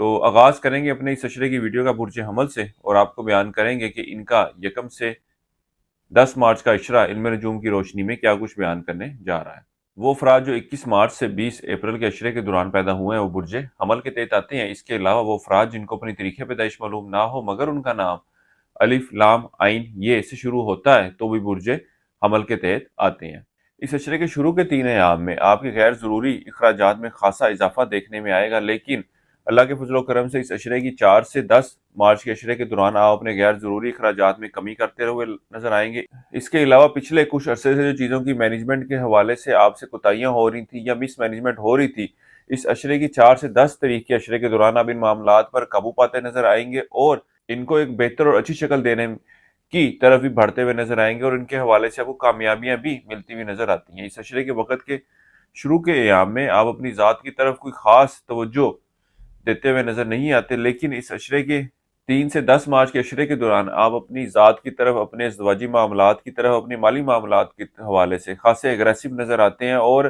تو آغاز کریں گے اپنے اس اشرے کی ویڈیو کا برج حمل سے، اور آپ کو بیان کریں گے کہ ان کا 1 سے 10 مارچ کا اشرہ علم نجوم کی روشنی میں کیا کچھ بیان کرنے جا رہا ہے۔ وہ افراد جو 21 مارچ سے 20 اپریل کے اشرے کے دوران پیدا ہوئے ہیں وہ برج حمل کے تحت آتے ہیں۔ اس کے علاوہ وہ افراد جن کو اپنی تاریخ پیدائش معلوم نہ ہو مگر ان کا نام الف لام عین یہ سے شروع ہوتا ہے تو بھی برج حمل کے تحت آتے ہیں۔ اس اشرے کے شروع کے 3 ایام میں آپ کے غیر ضروری اخراجات میں خاصا اضافہ دیکھنے میں آئے گا، لیکن اللہ کے فضل و کرم سے اس اشرے کی 4 سے 10 مارچ کے اشرے کے دوران آپ اپنے غیر ضروری اخراجات میں کمی کرتے ہوئے نظر آئیں گے۔ اس کے علاوہ پچھلے کچھ عرصے سے جو چیزوں کی مینجمنٹ کے حوالے سے آپ سے کوتاہیاں ہو رہی تھیں یا مس مینجمنٹ ہو رہی تھی، اس اشرے کی 4 سے 10 تاریخ کے اشرے کے دوران آپ ان معاملات پر قابو پاتے نظر آئیں گے اور ان کو ایک بہتر اور اچھی شکل دینے کی طرف بھی بڑھتے ہوئے نظر آئیں گے، اور ان کے حوالے سے آپ کو کامیابیاں بھی ملتی ہوئی نظر آتی ہیں۔ اس اشرے کے وقت کے شروع کے ایام میں آپ اپنی ذات کی طرف کوئی خاص توجہ دیتے ہوئے نظر نہیں آتے، لیکن اس اشرے کے 3 سے 10 مارچ کے اشرے کے دوران آپ اپنی ذات کی طرف، اپنے ازدواجی معاملات کی طرف، اپنی مالی معاملات کے حوالے سے خاصے اگریسو نظر آتے ہیں اور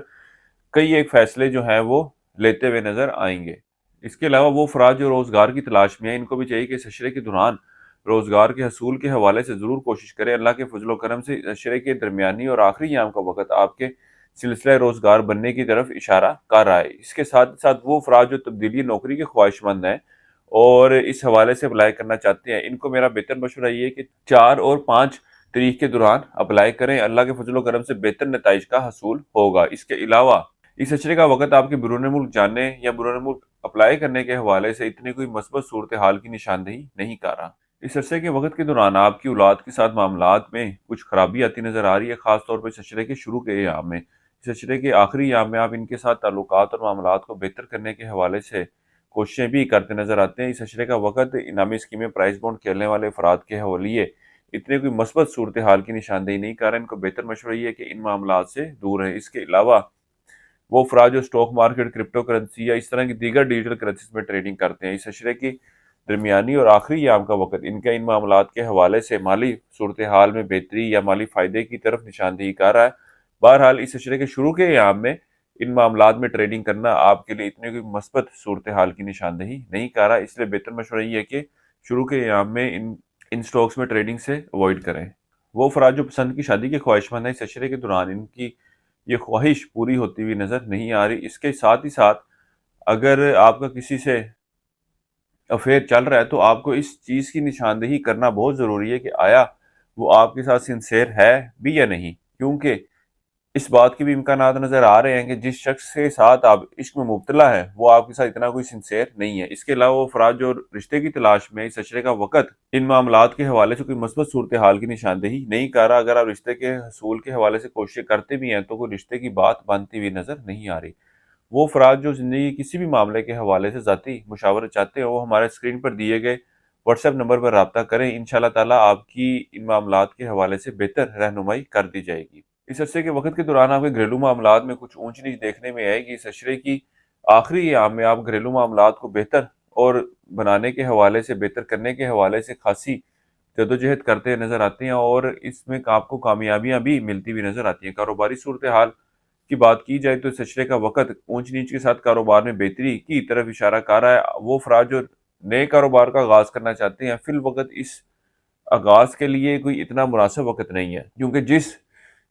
کئی ایک فیصلے جو ہیں وہ لیتے ہوئے نظر آئیں گے۔ اس کے علاوہ وہ افراد جو روزگار کی تلاش میں ہیں، ان کو بھی چاہیے کہ اس اشرے کے دوران روزگار کے حصول کے حوالے سے ضرور کوشش کریں۔ اللہ کے فضل و کرم سے اس اشرے کے درمیانی اور آخری ایام کا وقت آپ کے سلسلہ روزگار بننے کی طرف اشارہ کر رہا ہے۔ اس کے ساتھ ساتھ وہ افراد جو تبدیلی نوکری کے خواہش مند ہیں اور اس حوالے سے اپلائی کرنا چاہتے ہیں، ان کو میرا بہتر مشورہ یہ ہے کہ 4 اور 5 تاریخ کے دوران اپلائی کریں۔ اللہ کے فضل و کرم سے بہتر نتائج کا حصول ہوگا۔ اس کے علاوہ اس اشرے کا وقت آپ کے بیرون ملک جانے یا بیرون ملک اپلائی کرنے کے حوالے سے اتنی کوئی مثبت صورتحال کی نشاندہی نہیں کر رہا۔ اس عرصے کے وقت کے دوران آپ کی اولاد کے ساتھ معاملات میں کچھ خرابی آتی نظر آ رہی ہے، خاص طور پر اس اشرے کے شروع کے ایام میں۔ اس اشرے کے آخری ایام میں آپ ان کے ساتھ تعلقات اور معاملات کو بہتر کرنے کے حوالے سے کوششیں بھی کرتے نظر آتے ہیں۔ اس اشرے کا وقت انعامی اسکیمیں، پرائز بونڈ کھیلنے والے افراد کے حوالے اتنے کوئی مثبت صورتحال کی نشاندہی نہیں کر رہے، ان کو بہتر مشورہ یہ ہے کہ ان معاملات سے دور رہیں۔ اس کے علاوہ وہ افراد جو اسٹاک مارکیٹ، کرپٹو کرنسی یا اس طرح کی دیگر ڈیجیٹل کرنسیز میں ٹریڈنگ کرتے ہیں، اس اشرے کی درمیانی اور آخری ایام کا وقت ان کے ان معاملات کے حوالے سے مالی صورتحال میں بہتری یا مالی فائدے کی طرف نشاندہی کر رہا ہے۔ بہرحال اس اشرے کے شروع کے ایام میں ان معاملات میں ٹریڈنگ کرنا آپ کے لیے اتنی کوئی مثبت صورتحال کی نشاندہی نہیں کر رہا، اس لیے بہتر مشورہ یہ ہے کہ شروع کے ایام میں ان سٹاکس میں ٹریڈنگ سے اوائڈ کریں۔ وہ افراد جو پسند کی شادی کے خواہش مند ہیں، اس اشرے کے دوران ان کی یہ خواہش پوری ہوتی ہوئی نظر نہیں آ رہی۔ اس کے ساتھ ہی ساتھ اگر آپ کا کسی سے افیئر چل رہا ہے تو آپ کو اس چیز کی نشاندہی کرنا بہت ضروری ہے کہ آیا وہ آپ کے ساتھ سنسیئر ہے بھی یا نہیں، کیونکہ اس بات کی بھی امکانات نظر آ رہے ہیں کہ جس شخص کے ساتھ آپ عشق میں مبتلا ہے وہ آپ کے ساتھ اتنا کوئی سنسیئر نہیں ہے۔ اس کے علاوہ وہ افراد جو رشتے کی تلاش میں، اس اشرے کا وقت ان معاملات کے حوالے سے کوئی مثبت صورتحال کی نشاندہی نہیں کر رہا۔ اگر آپ رشتے کے حصول کے حوالے سے کوششیں کرتے بھی ہیں تو کوئی رشتے کی بات بنتی ہوئی نظر نہیں آ رہی۔ وہ افراد جو زندگی کسی بھی معاملے کے حوالے سے ذاتی مشاورت چاہتے ہیں وہ ہمارے اسکرین پر دیے گئے واٹس ایپ نمبر پر رابطہ کریں، انشاءاللہ تعالیٰ آپ کی ان معاملات کے حوالے سے بہتر رہنمائی کر دی جائے گی۔ اس عرصے کے وقت کے دوران آپ کے گھریلو معاملات میں کچھ اونچ نیچ دیکھنے میں آئے گی۔ اس اشرے کی آخری ایام میں آپ گھریلو معاملات کو بہتر اور بنانے کے حوالے سے، بہتر کرنے کے حوالے سے خاصی جدوجہد کرتے نظر آتے ہیں اور اس میں آپ کو کامیابیاں بھی ملتی ہوئی نظر آتی ہیں۔ کاروباری صورتحال کی بات کی جائے تو اس اشرے کا وقت اونچ نیچ کے ساتھ کاروبار میں بہتری کی طرف اشارہ کر رہا ہے۔ وہ افراد جو نئے کاروبار کا آغاز کرنا چاہتے ہیں فی الوقت اس آغاز کے لیے کوئی اتنا مناسب وقت نہیں ہے، کیونکہ جس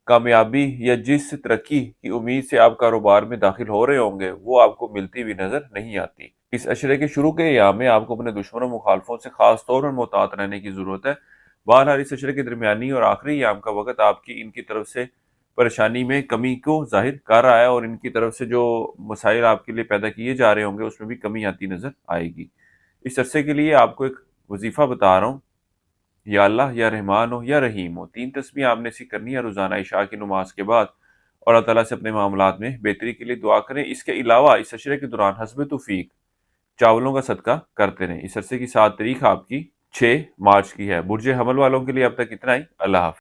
کامیابی یا جس ترقی کی امید سے آپ کاروبار میں داخل ہو رہے ہوں گے وہ آپ کو ملتی ہوئی نظر نہیں آتی۔ اس اشرے کے شروع کے ایام میں آپ کو اپنے دشمنوں مخالفوں سے خاص طور پر محتاط رہنے کی ضرورت ہے۔ بہرحال اس اشرے کے درمیانی اور آخری ایام کا وقت آپ کی ان کی طرف سے پریشانی میں کمی کو ظاہر کر رہا ہے اور ان کی طرف سے جو مسائل آپ کے لیے پیدا کیے جا رہے ہوں گے اس میں بھی کمی آتی نظر آئے گی۔ اس عرصے کے لیے آپ کو ایک وظیفہ بتا رہا ہوں، یا اللہ یا رحمان ہو یا رحیم ہو، 3 تسبیح آپ نے سی کرنی ہے روزانہ عشاء کی نماز کے بعد، اور اللہ تعالیٰ سے اپنے معاملات میں بہتری کے لیے دعا کریں۔ اس کے علاوہ اس اشرے کے دوران حسب توفیق چاولوں کا صدقہ کرتے رہیں۔ اس عرصے کی 7 تاریخ آپ کی 6 مارچ کی ہے۔ برج حمل والوں کے لیے اب تک اتنا ہی۔ اللہ حافظ۔